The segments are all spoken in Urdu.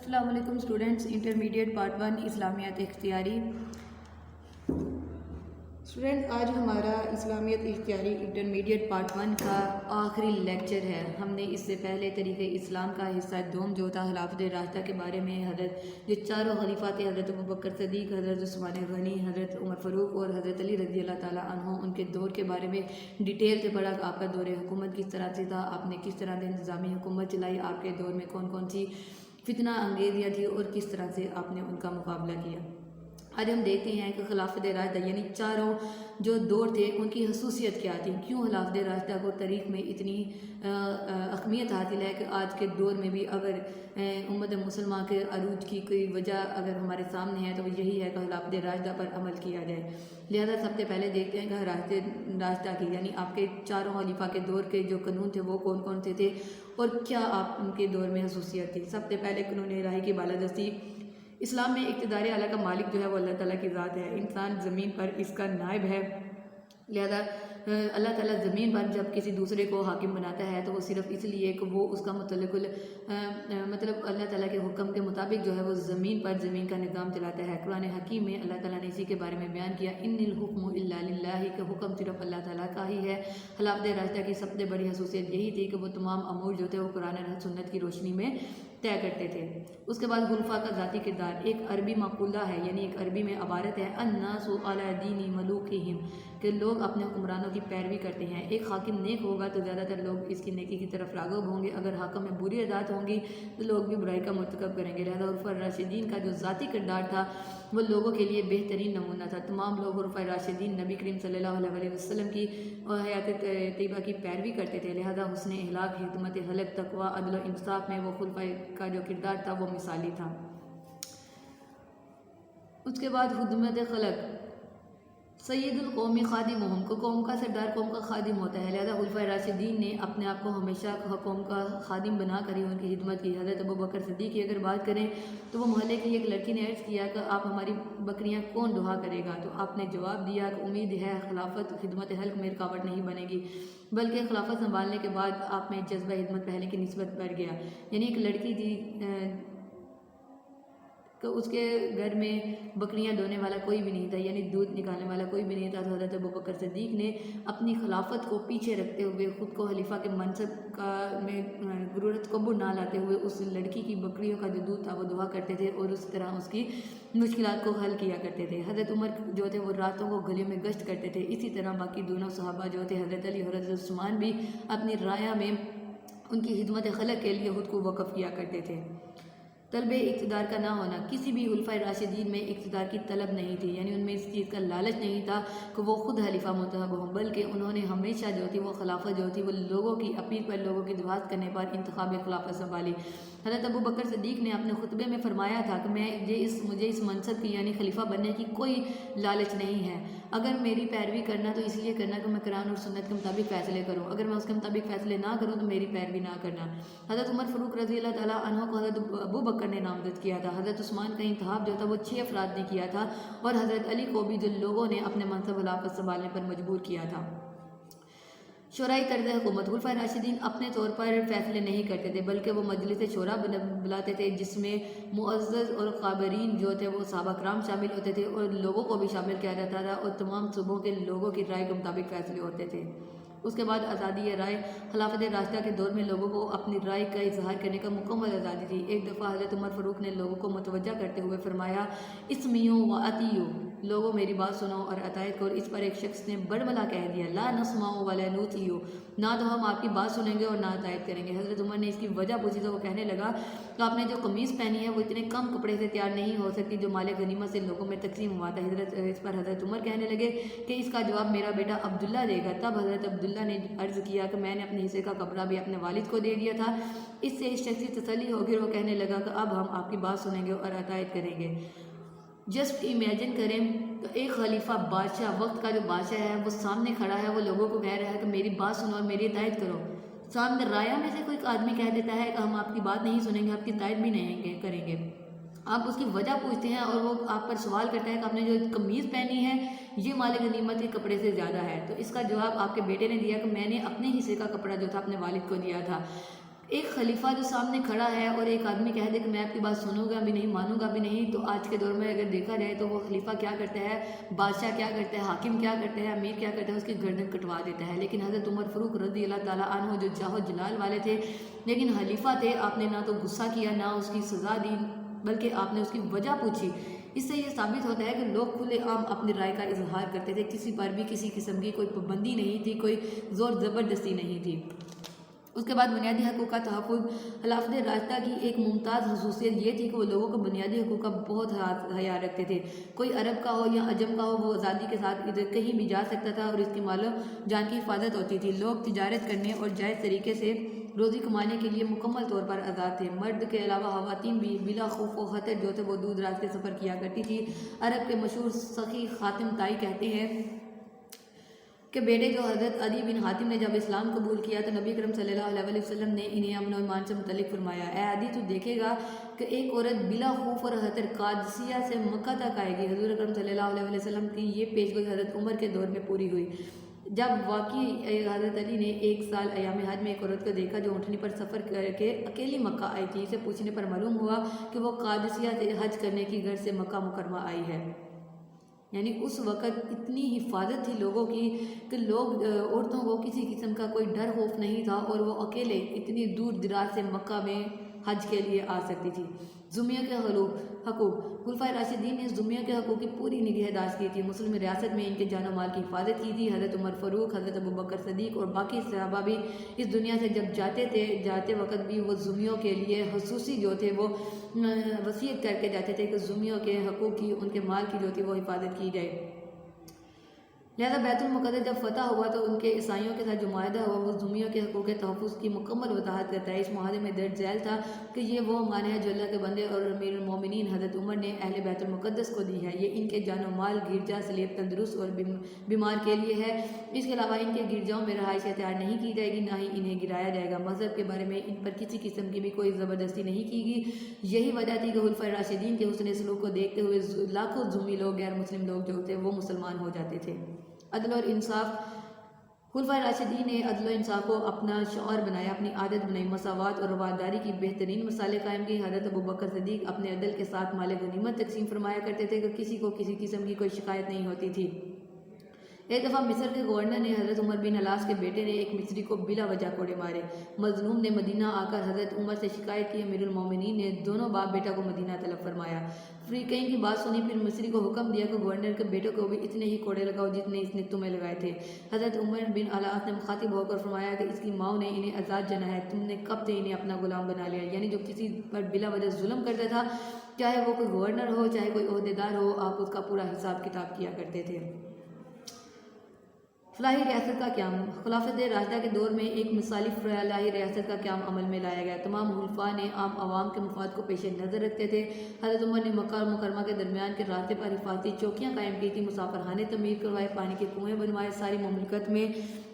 السلام علیکم اسٹوڈنٹس، انٹرمیڈیٹ پارٹ 1 اسلامیات اختیاری۔ اسٹوڈنٹ، آج ہمارا اسلامیات اختیاری انٹرمیڈیٹ پارٹ 1 کا آخری لیکچر ہے۔ ہم نے اس سے پہلے طریقہ اسلام کا حصہ دوم جو تھا خلافت راشدہ کے بارے میں، حضرت جو چاروں خلیفہ تھے، حضرت ابوبکر صدیق، حضرت عثمان غنی، حضرت عمر فاروق اور حضرت علی رضی اللہ تعالیٰ عنہ، ان کے دور کے بارے میں ڈیٹیل سے پڑھا کہ آپ کا دور حکومت کس طرح سے تھا، آپ نے کس طرح سے انتظامی حکومت چلائی، آپ کے دور میں کون کون سی فتنہ انگیزیاں تھی اور کس طرح سے آپ نے ان کا مقابلہ کیا۔ آج ہم دیکھتے ہیں کہ خلافت راشدہ یعنی چاروں جو دور تھے ان کی خصوصیت کیا تھی، کیوں خلافت راشدہ کو تاریخ میں اتنی اہمیت حاصل ہے کہ آج کے دور میں بھی اگر امت مسلمہ کے عروج کی کوئی وجہ اگر ہمارے سامنے ہے تو وہ یہی ہے کہ خلافت راشدہ پر عمل کیا جائے۔ لہذا سب سے پہلے دیکھتے ہیں کہ خلافت راشدہ کی یعنی آپ کے چاروں خلیفہ کے دور کے جو قانون تھے وہ کون کون سے تھے اور کیا آپ ان کے دور میں خصوصیت تھی۔ سب سے پہلے قانون الہی کی بالادستی۔ اسلام میں اقتدار اعلیٰ کا مالک جو ہے وہ اللہ تعالیٰ کی ذات ہے، انسان زمین پر اس کا نائب ہے۔ لہذا اللہ تعالیٰ زمین پر جب کسی دوسرے کو حاکم بناتا ہے تو وہ صرف اس لیے کہ وہ اس کا مطلب اللہ تعالیٰ کے حکم کے مطابق جو ہے وہ زمین پر زمین کا نظام چلاتا ہے۔ قرآن حکیم میں اللہ تعالیٰ نے اسی کے بارے میں بیان کیا، ان الحکم الا للہ، کہ حکم صرف اللہ تعالیٰ کا ہی ہے۔ خلافت راشدہ کی سب سے بڑی خصوصیت یہی تھی کہ وہ تمام امور جو تھے وہ قرآن اور سنت کی روشنی میں طے کرتے تھے۔ اس کے بعد خلفاء کا ذاتی کردار، ایک عربی مقولہ ہے یعنی ایک عربی میں عبارت ہے، الناس علی دین ملوکہم، کہ لوگ اپنے حکمرانوں کی پیروی کرتے ہیں۔ ایک حاکم نیک ہوگا تو زیادہ تر لوگ اس کی نیکی کی طرف راغب ہوں گے، اگر حاکم میں بری عادات ہوں گی تو لوگ بھی برائی کا مرتکب کریں گے۔ لہذا خلفاء راشدین کا جو ذاتی کردار تھا وہ لوگوں کے لیے بہترین نمونہ تھا۔ تمام لوگ خلفاء راشدین نبی کریم صلی اللہ علیہ وسلم کی حیات طیبہ کی پیروی کرتے تھے، لہذا حسن اخلاق، حکمت خلق، تقوی، عدل و انصاف میں وہ خلفاء کا جو کردار تھا وہ مثالی تھا۔ اس کے بعد خدمت خلق، سید القومی خادمہم، کو قوم کا سردار قوم کا خادم ہوتا ہے، لہذا خلفاء راشدین نے اپنے آپ کو ہمیشہ قوم کا خادم بنا کر ہی ان کی خدمت کی۔ حضرت ابوبکر صدیق کی اگر بات کریں تو وہ محلے کی ایک لڑکی نے عرض کیا کہ آپ ہماری بکریاں کون دہا کرے گا، تو آپ نے جواب دیا کہ امید ہے خلافت خدمت حلق میں رکاوٹ نہیں بنے گی، بلکہ خلافت سنبھالنے کے بعد آپ میں جذبہ خدمت پہلے کی نسبت بڑھ گیا۔ یعنی ایک لڑکی تھی کہ اس کے گھر میں بکریاں دھونے والا کوئی بھی نہیں تھا، یعنی دودھ نکالنے والا کوئی بھی نہیں تھا، تو حضرت ابوبکر صدیق نے اپنی خلافت کو پیچھے رکھتے ہوئے، خود کو خلیفہ کے منصب میں غرور تکبر نہ لاتے ہوئے، اس لڑکی کی بکریوں کا جو دودھ تھا وہ دہا کرتے تھے اور اس طرح اس کی مشکلات کو حل کیا کرتے تھے۔ حضرت عمر جو تھے وہ راتوں کو گلیوں میں گشت کرتے تھے، اسی طرح باقی دونوں صحابہ جو تھے حضرت علی اور حضرت عثمان بھی اپنی رایہ میں ان کی خدمت خلق کے لیے خود کو وقف کیا کرتے تھے۔ طلب اقتدار کا نہ ہونا، کسی بھی خلفاء راشدین میں اقتدار کی طلب نہیں تھی، یعنی ان میں اس چیز کا لالچ نہیں تھا کہ وہ خود خلیفہ منتخب ہوں، بلکہ انہوں نے ہمیشہ جو تھی وہ خلافت جو تھی وہ لوگوں کی اپیل پر، لوگوں کی درخواست کرنے پر انتخاب خلافت سنبھالی۔ حضرت ابوبکر صدیق نے اپنے خطبے میں فرمایا تھا کہ مجھے اس منصب کی یعنی خلیفہ بننے کی کوئی لالچ نہیں ہے، اگر میری پیروی کرنا تو اس لیے کرنا کہ میں قرآن اور سنت کے مطابق فیصلے کروں، اگر میں اس کے مطابق فیصلے نہ کروں تو میری پیروی نہ کرنا۔ حضرت عمر فاروق رضی اللہ تعالیٰ عنہ کو حضرت ابوبکر نے نامزد کیا تھا، حضرت عثمان کا انتخاب جو تھا وہ 6 افراد نے کیا تھا، اور حضرت علی کو بھی جو لوگوں نے اپنے منصب خلافت سنبھالنے پر مجبور کیا تھا۔ شورائی طرز حکومت، خلفاء راشدین اپنے طور پر فیصلے نہیں کرتے تھے بلکہ وہ مجلس شورا بلاتے تھے، جس میں معزز اور قابرین جو تھے وہ صحابہ کرام شامل ہوتے تھے اور لوگوں کو بھی شامل کیا جاتا تھا، اور تمام صوبوں کے لوگوں کی رائے کے مطابق فیصلے ہوتے تھے۔ اس کے بعد آزادی رائے، خلافت راشدہ کے دور میں لوگوں کو اپنی رائے کا اظہار کرنے کا مکمل آزادی تھی۔ ایک دفعہ حضرت عمر فاروق نے لوگوں کو متوجہ کرتے ہوئے فرمایا، اسمیو و اطیعوا، لوگوں میری بات سنو اور اطاعت کرو۔ اس پر ایک شخص نے بڑبڑا کہہ دیا، لا نسمع ولا نطیع، نہ تو ہم آپ کی بات سنیں گے اور نہ اطاعت کریں گے۔ حضرت عمر نے اس کی وجہ پوچھی تو وہ کہنے لگا کہ آپ نے جو قمیض پہنی ہے وہ اتنے کم کپڑے سے تیار نہیں ہو سکتی جو مال غنیمت سے لوگوں میں تقسیم ہوا تھا۔ اس پر حضرت عمر کہنے لگے کہ اس کا جواب میرا بیٹا عبداللہ دے گا۔ تب حضرت عبداللہ نے عرض کیا کہ میں نے اپنے حصے کا کپڑا بھی اپنے والد کو دے دیا تھا۔ اس سے اس شخص کی تسلی ہوگی اور وہ کہنے لگا کہ اب ہم آپ کی بات سنیں گے اور اطاعت کریں گے۔ جسٹ امیجن کریں تو ایک خلیفہ بادشاہ، وقت کا جو بادشاہ ہے وہ سامنے کھڑا ہے، وہ لوگوں کو کہہ رہا ہے کہ میری بات سنو اور میری اطاعت کرو۔ سامنے رایہ میں سے کوئی آدمی کہہ دیتا ہے کہ ہم آپ کی بات نہیں سنیں گے، آپ کی اطاعت بھی نہیں کریں گے۔ آپ اس کی وجہ پوچھتے ہیں اور وہ آپ پر سوال کرتا ہے کہ آپ نے جو قمیض پہنی ہے یہ مال غنیمت کے کپڑے سے زیادہ ہے، تو اس کا جواب آپ کے بیٹے نے دیا کہ میں نے اپنے حصے کا کپڑا جو تھا اپنے والد کو دیا تھا۔ ایک خلیفہ جو سامنے کھڑا ہے اور ایک آدمی کہہ دے کہ میں آپ کی بات سنوں گا بھی نہیں، مانوں گا بھی نہیں، تو آج کے دور میں اگر دیکھا جائے تو وہ خلیفہ کیا کرتا ہے، بادشاہ کیا کرتا ہے، حاکم کیا کرتا ہے، امیر کیا کرتا ہے، اس کی گردن کٹوا دیتا ہے۔ لیکن حضرت عمر فاروق رضی اللہ تعالیٰ عنہ جو جاہ و جلال والے تھے لیکن خلیفہ تھے، آپ نے نہ تو غصہ کیا نہ اس کی سزا دی، بلکہ آپ نے اس کی وجہ پوچھی۔ اس سے یہ ثابت ہوتا ہے کہ لوگ کھلے عام اپنی رائے کا اظہار کرتے تھے، کسی پر بھی کسی قسم کی کوئی پابندی نہیں تھی، کوئی زور زبردستی نہیں تھی۔ اس کے بعد بنیادی حقوق کا تحفظ۔ خلافت راشدہ کی ایک ممتاز خصوصیت یہ تھی کہ وہ لوگوں کو بنیادی حقوق کا بہت خیال رکھتے تھے۔ کوئی عرب کا ہو یا عجم کا ہو، وہ آزادی کے ساتھ ادھر کہیں بھی جا سکتا تھا اور اس کی مال و جان کی حفاظت ہوتی تھی۔ لوگ تجارت کرنے اور جائز طریقے سے روزی کمانے کے لیے مکمل طور پر آزاد تھے۔ مرد کے علاوہ خواتین بھی بلا خوف و خطر جو تھے وہ دور دراز کے سفر کیا کرتی تھی۔ عرب کے مشہور سخی خاتم طائی کہتے ہیں کہ بیٹے جو حضرت عدی بن حاتم نے جب اسلام قبول کیا تو نبی کرم صلی اللہ علیہ وسلم نے انہیں امن و ایمان سے متعلق فرمایا، اے عدی تو دیکھے گا کہ ایک عورت بلا خوف اور خطر قادسیہ سے مکہ تک آئے گی۔ حضور اکرم صلی اللہ علیہ وسلم کی یہ پیشگوئی حضرت عمر کے دور میں پوری ہوئی، جب واقعی حضرت علی نے ایک سال ایام حج میں ایک عورت کو دیکھا جو اونٹنی پر سفر کر کے اکیلی مکہ آئی تھی۔ اسے پوچھنے پر معلوم ہوا کہ وہ قادسیہ سے حج کرنے کی غرض سے مکہ مکرمہ آئی ہے۔ یعنی اس وقت اتنی حفاظت تھی لوگوں کی کہ لوگ عورتوں کو کسی قسم کا کوئی ڈر خوف نہیں تھا اور وہ اکیلے اتنی دور دراز سے مکہ میں حج کے لیے آ سکتی تھی۔ ذمیوں کے حقوق۔ خلفائے راشدین نے ذمیوں کے حقوق کی پوری نگہداشت کی تھی۔ مسلم ریاست میں ان کے جان و مال کی حفاظت کی تھی۔ حضرت عمر فاروق، حضرت ابوبکر صدیق اور باقی صحابہ بھی اس دنیا سے جب جاتے وقت بھی وہ ذمیوں کے لیے خصوصی جو تھے وہ وصیت کر کے جاتے تھے کہ ذمیوں کے حقوق کی، ان کے مال کی جو تھی وہ حفاظت کی جائے۔ لہذا بیت المقدس جب فتح ہوا تو ان کے عیسائیوں کے ساتھ جو معاہدہ ہوا وہ ذمیوں کے حقوق کے تحفظ کی مکمل وضاحت کرتا ہے۔ اس معاہدے میں درج ذیل تھا کہ یہ وہ مان ہے جو اللہ کے بندے اور امیر المومنین حضرت عمر نے اہل بیت المقدس کو دی ہے۔ یہ ان کے جان و مال، گرجا سلیب، تندرست اور بیمار کے لیے ہے۔ اس کے علاوہ ان کے گرجاؤں میں رہائش اختیار نہیں کی جائے گی، نہ ہی انہیں گرایا جائے گا۔ مذہب کے بارے میں ان پر کسی قسم کی بھی کوئی زبردستی نہیں کی گی۔ یہی وجہ تھی کہ خلفائے راشدین کے حسن سلوک کو دیکھتے ہوئے لاکھوں ذمی لوگ، غیر مسلم لوگ جو تھے وہ مسلمان ہو جاتے تھے۔ عدل اور انصاف۔ خلفائے راشدین نے عدل و انصاف کو اپنا شعار بنایا، اپنی عادت بنائی، مساوات اور رواداری کی بہترین مثالیں قائم کی۔ حضرت ابوبکر صدیق اپنے عدل کے ساتھ مال غنیمت تقسیم فرمایا کرتے تھے کہ کسی کو کسی قسم کی کوئی شکایت نہیں ہوتی تھی۔ ایک دفعہ مصر کے گورنر نے حضرت عمر بن علاس کے بیٹے نے ایک مصری کو بلا وجہ کوڑے مارے۔ مظلوم نے مدینہ آ کر حضرت عمر سے شکایت کی۔ امیر المومنین نے دونوں باپ بیٹا کو مدینہ طلب فرمایا۔ فریقین کی بات سنی، پھر مصری کو حکم دیا کہ گورنر کے بیٹے کو بھی اتنے ہی کوڑے لگاؤ جتنے اس نے تمہیں لگائے تھے۔ حضرت عمر بن علاس نے مخاطب ہو کر فرمایا کہ اس کی ماں نے انہیں آزاد جنا ہے، تم نے کب سے انہیں اپنا غلام بنا لیا؟ یعنی جو کسی پر بلا وجہ ظلم کرتا تھا، چاہے وہ کوئی گورنر ہو چاہے کوئی عہدیدار ہو، آپ اس کا پورا حساب کتاب کیا کرتے تھے۔ فلاحی ریاست کا قیام۔ خلافت راشدہ کے دور میں ایک مثالی فلاحی ریاست کا قیام عمل میں لایا گیا۔ تمام خلفاء نے عام عوام کے مفاد کو پیش نظر رکھتے تھے۔ حضرت عمر نے مکہ اور مکرمہ کے درمیان کے راستے پر حفاظتی چوکیاں قائم کی تھیں، مسافر خانے تعمیر کروائے، پانی کے کنویں بنوائے، ساری مملکت میں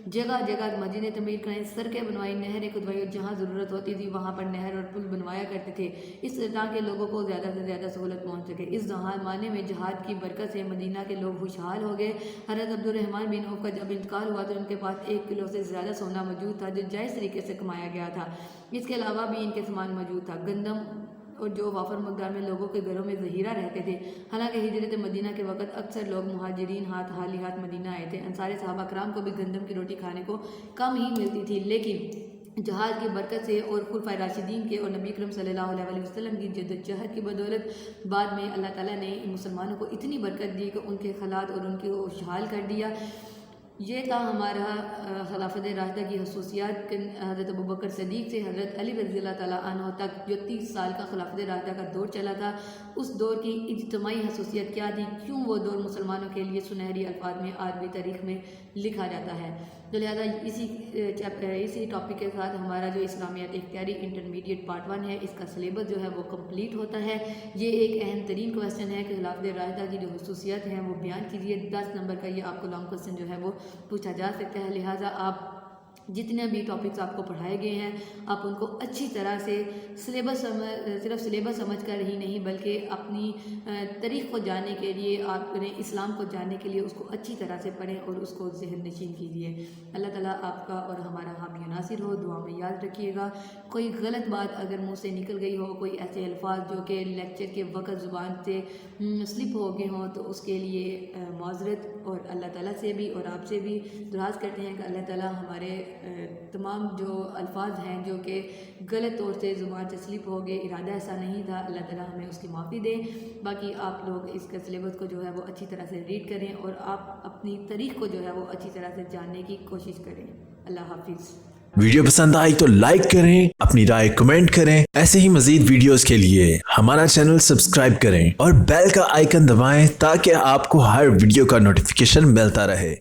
جگہ جگہ مسجدیں تعمیر کرائیں، سڑکیں بنوائی، نہریں کھدوائی اور جہاں ضرورت ہوتی تھی وہاں پر نہر اور پل بنوایا کرتے تھے، اس طرح کے لوگوں کو زیادہ سے زیادہ سہولت پہنچ سکے۔ اس زمانے میں جہاد کی برکت سے مدینہ کے لوگ خوشحال ہو گئے۔ حضرت عبد الرحمن بن عوف کا جب انتقال ہوا تو ان کے پاس 1 کلو سے زیادہ سونا موجود تھا جو جائز طریقے سے کمایا گیا تھا۔ اس کے علاوہ بھی ان کے سامان موجود تھا، گندم اور جو وافر مقدار میں لوگوں کے گھروں میں ذخیرہ رہتے تھے۔ حالانکہ ہجرت مدینہ کے وقت اکثر لوگ مہاجرین حالی ہاتھ مدینہ آئے تھے۔ انصار صحابہ کرام کو بھی گندم کی روٹی کھانے کو کم ہی ملتی تھی، لیکن جہاد کی برکت سے اور خلفائے راشدین کے اور نبی کرم صلی اللہ علیہ وسلم کی جدوجہد کی بدولت بعد میں اللہ تعالیٰ نے مسلمانوں کو اتنی برکت دی کہ ان کے حالات اور ان کو خوشحال کر دیا۔ یہ تھا ہمارا خلافت راشدہ کی خصوصیات۔ حضرت ابوبکر صدیق سے حضرت علی رضی اللہ تعالیٰ عنہ تک جو 30 سال کا خلافت راشدہ کا دور چلا تھا، اس دور کی اجتماعی خصوصیت کیا تھی، کیوں وہ دور مسلمانوں کے لیے سنہری الفاظ میں عربی تاریخ میں لکھا جاتا ہے۔ تو لہٰذا اسی ٹاپک کے ساتھ ہمارا جو اسلامیات اختیاری انٹرمیڈیٹ پارٹ 1 ہے، اس کا سلیبس جو ہے وہ کمپلیٹ ہوتا ہے۔ یہ ایک اہم ترین کویسچن ہے کہ خلافت راشدہ کی جو خصوصیات ہیں وہ بیان کیجیے۔ 10 نمبر کا یہ آپ کو لانگ کویسچن جو ہے وہ پوچھا جا سکتا ہے، لہٰذا آپ جتنے بھی ٹاپکس آپ کو پڑھائے گئے ہیں آپ ان کو اچھی طرح سے صرف سلیبس سمجھ کر ہی نہیں بلکہ اپنی تاریخ کو جاننے کے لیے آپ نے اسلام کو جاننے کے لیے اس کو اچھی طرح سے پڑھیں اور اس کو ذہن نشین کیجیے۔ اللہ تعالیٰ آپ کا اور ہمارا حامی ناصر ہو، دعا میں یاد رکھیے گا۔ کوئی غلط بات اگر منہ سے نکل گئی ہو، کوئی ایسے الفاظ جو کہ لیکچر کے وقت زبان سے سلپ ہو گئے ہوں تو اس کے لیے معذرت، اور اللہ تعالیٰ سے بھی اور آپ سے بھی درخواست کرتے ہیں کہ اللہ تعالیٰ ہمارے تمام جو الفاظ ہیں جو کہ غلط طور سے زبان سے سلپ ہو گئے، ارادہ ایسا نہیں تھا، اللہ تعالیٰ ہمیں اس کی معافی دے۔ باقی آپ لوگ اس کا سلیبس کو جو ہے وہ اچھی طرح سے ریڈ کریں اور آپ اپنی تاریخ کو جو ہے وہ اچھی طرح سے جاننے کی کوشش کریں۔ اللہ حافظ۔ ویڈیو پسند آئی تو لائک کریں، اپنی رائے کمنٹ کریں۔ ایسے ہی مزید ویڈیوز کے لیے ہمارا چینل سبسکرائب کریں اور بیل کا آئیکن دبائیں تاکہ آپ کو ہر ویڈیو کا نوٹیفیکیشن ملتا رہے۔